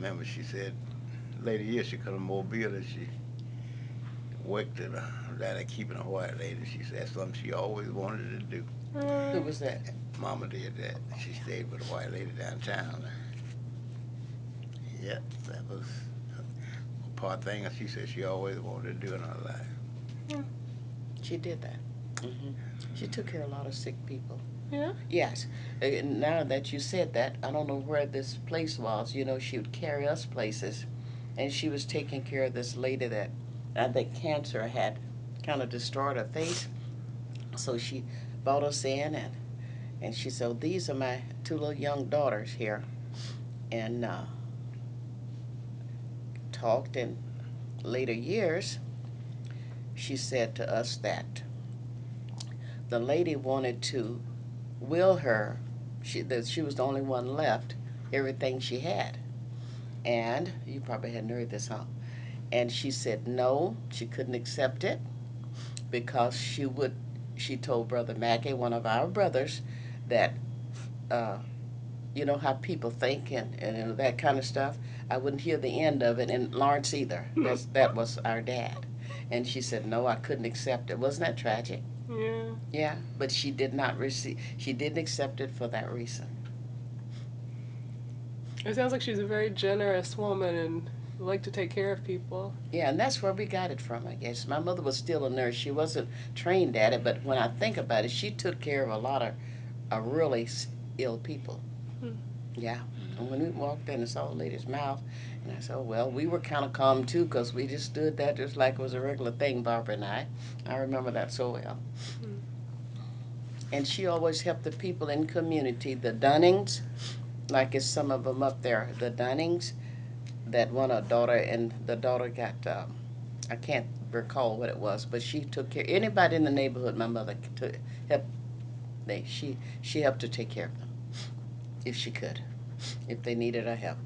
remember she said later years she come to Mobile and she worked at down there keeping a white lady. She said that's something she always wanted to do. Who was that? Mama did that. She stayed with a white lady downtown. Yep, that was a part thing she said she always wanted to do in her life. She did that. Hmm. She took care of a lot of sick people. Yeah. Yes. Now that you said that, I don't know where this place was. You know, she would carry us places, and she was taking care of this lady that I think cancer had kind of destroyed her face. So she brought us in, and she said, "Oh, these are my two little young daughters here," and talked in later years. She said to us that the lady wanted to will her, that she was the only one left, everything she had. And you probably hadn't heard this, huh? And she said no, she couldn't accept it because she told Brother Mackey, one of our brothers, that, uh, you know how people think and that kind of stuff. I wouldn't hear the end of it, and Lawrence either. That was our dad. And she said, no, I couldn't accept it. Wasn't that tragic? Yeah. Yeah, but she did not receive, she didn't accept it for that reason. It sounds like she's a very generous woman and like to take care of people. Yeah, and that's where we got it from, I guess. My mother was still a nurse. She wasn't trained at it, but when I think about it, she took care of a lot of really ill people. Hmm. Yeah. And when we walked in and saw the lady's mouth, and I said, oh, well, we were kind of calm too because we just stood there just like it was a regular thing, Barbara and I. I remember that so well. Hmm. And she always helped the people in community, the Dunnings, like it's some of them up there, the Dunnings, that one a daughter, and the daughter got, I can't recall what it was, but she took care, anybody in the neighborhood, my mother took, helped, she helped to take care of them, if she could, if they needed her help.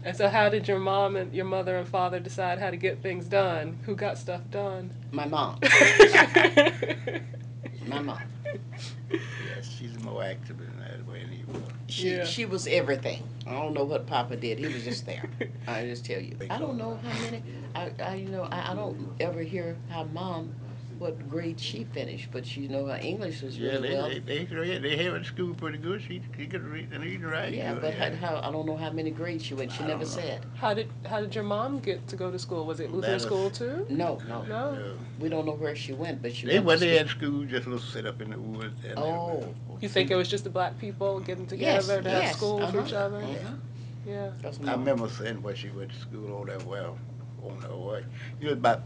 And so, how did your mom and your mother and father decide how to get things done? Who got stuff done? My mom. My mom. Yes, she's more active in that way than he was. Yeah. She was everything. I don't know what Papa did. He was just there. I just tell you. I don't know how many. I don't ever hear how Mom, what grade she finished, but you know her English was Yeah, really well. they have at school pretty good. She could read and write Yeah, good. but Yeah. how I don't know how many grades she went. She I never don't know. said. How did your mom get to go to school? Was it Lutheran That is, school too? No, no. No. We don't know where she went, but she they went to went school. there at school, just little sit up in the woods. And Oh, You see, think it was just the black people getting yes, together to have yes, school for each other? uh-huh. Yeah. That's I Mom. remember saying where she went to school over there. Well, on her way. It was about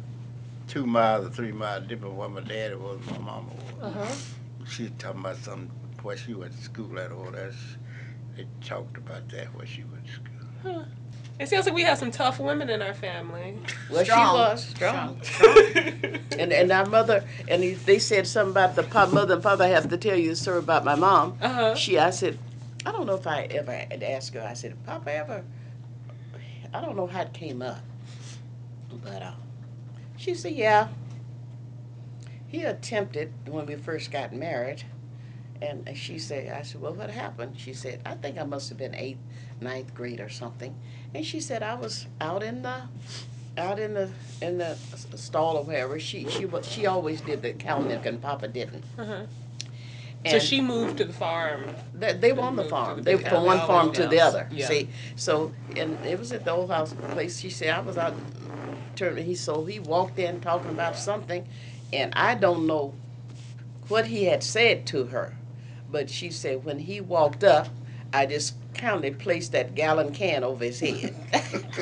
2 miles or 3 miles different where my daddy was and my mama Uh was. huh. She was talking about some where she went to school at over there. They talked about that where she went to school. Huh. It sounds like we have some tough women in our family. Well, she Strong. was strong. Strong. And our mother, and they said something about the mother and father. I have to tell you the story about my mom. Uh-huh. I said, I don't know if I ever had asked her. I said, Papa ever, I don't know how it came up. But she said, yeah, he attempted when we first got married. And she said, I said, well, what happened? She said, I think I must have been eighth, ninth grade or something. And she said, I was out in the stall or wherever. She always did the cow milk and Papa didn't. Uh-huh. So And she moved to the farm. they were on the moved to farm. the They big from one house. farm to the other. Yeah. See, so and it was at the old house place. She said I was out. He walked in talking about something, and I don't know what he had said to her, but she said when he walked up, I just kindly placed that gallon can over his head.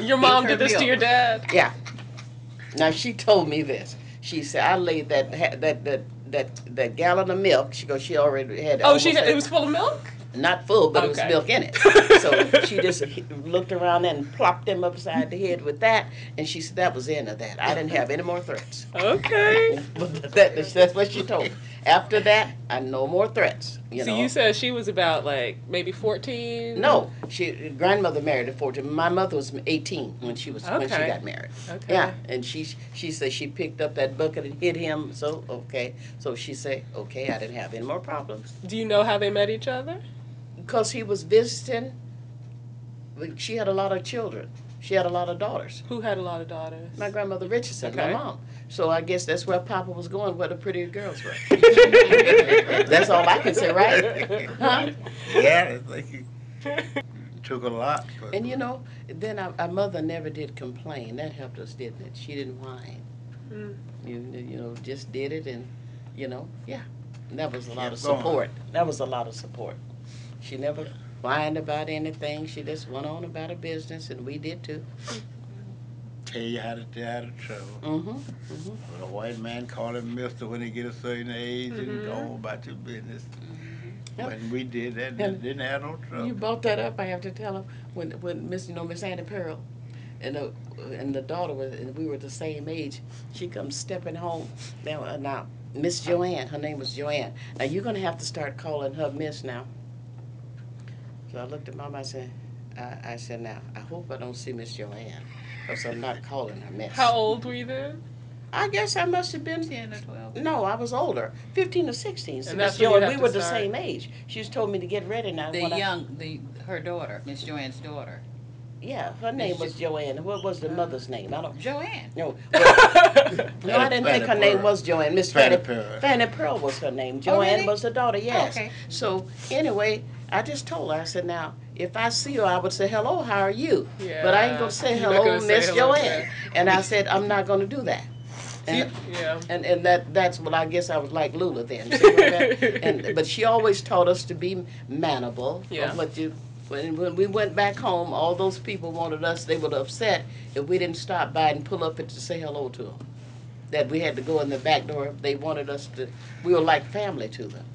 Your mom her did this to milk. your dad? Yeah. Now she told me this. She said I laid that gallon of milk. She goes. She already had. Oh, almost it was full of milk? not full, but it was Okay. milk in it. So she just looked around and plopped him upside the head with that, and she said that was the end of that. I didn't have any more threats. Okay. But that's what she told me. After that, I no more threats. So you said she was about like maybe 14? No, grandmother married at 14. My mother was 18 when she Okay. got married. Okay. Yeah, and she said she picked up that bucket and hit him. So okay, so she said okay, I didn't have any more problems Do you know how they met each other? because he was visiting She had a lot of children. She had a lot of daughters. Who had a lot of daughters? My grandmother Richardson, my Okay. mom. So I guess that's where Papa was going, where the prettier girls were. That's all I can say, right? Huh? Yeah, I think he took a lot. But And then our mother never did complain. That helped us, didn't it? She didn't whine. Mm. Just did it, and yeah. And that was a lot of Kept going. support. That was a lot of support. She never whined about anything. She just went on about her business, and we did too. tell you how to stay out of trouble. Mm-hmm. But a white man call him mister when he get a certain age and go on about your business. Yep. When we did that, And didn't have no trouble. You brought that up. I have to tell him when Miss Annie Pearl, and the daughter was, and we were the same age. She comes stepping home. Now Miss Joanne, her name was Joanne. Now you're gonna have to start calling her Miss now. So I looked at Mama. I said, now I hope I don't see Miss Joanne, because I'm not calling her Miss. How old were you then? I guess I must have been 10 or 12. No, I was older, 15 or 16. So And Miss that's when you Joanne, have we to were the start. same age. She just told me to get ready now. Her daughter, Miss Joanne's daughter. Yeah, her name was Joanne. What was the mother's name? I don't. Joanne. No, no, I didn't think her Fanny name Pearl. was Joanne. Miss Fanny Fanny Pearl. Fanny Pearl was her name. Joanne really? was her daughter. Yes. Okay. So anyway, I just told her. I said, now if I see her, I would say hello. How are you? Yeah. But I ain't gonna say You're not hello, gonna say Miss hello to Joanne. her. And I said I'm not gonna do that. And, Yeah. and that's what I guess I was like Lula then. See what I mean? But she always taught us to be manable. Yeah. Of what you. When we went back home, all those people wanted us. They were upset if we didn't stop by and pull up and to say hello to them. That we had to go in the back door. They wanted us to. We were like family to them.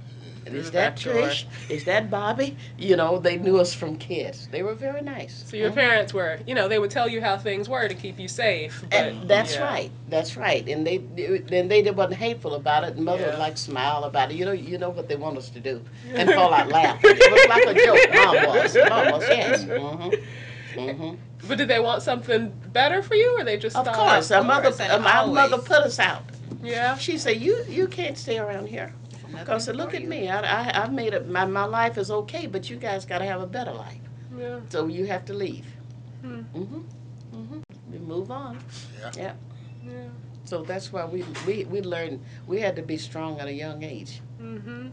And is the that back door. Trish? Is that Bobby? They knew us from kids. They were very nice. So your parents were, they would tell you how things were to keep you safe. But, And that's yeah. right. That's right. And they wasn't hateful about it. And mother would Yeah. like smile about it. You know what they want us to do, and fall out laughing. It was like a joke. Mom was. Yes. But did they want something better for you, or they just Of thought? course, our mother always. put us out. Yeah. She said, "You can't stay around here." Because look at me. I've made it. My life is okay, but you guys got to have a better life. Yeah. So you have to leave. Hmm. We move on. Yeah. Yeah. So that's why we learned we had to be strong at a young age. Mhm.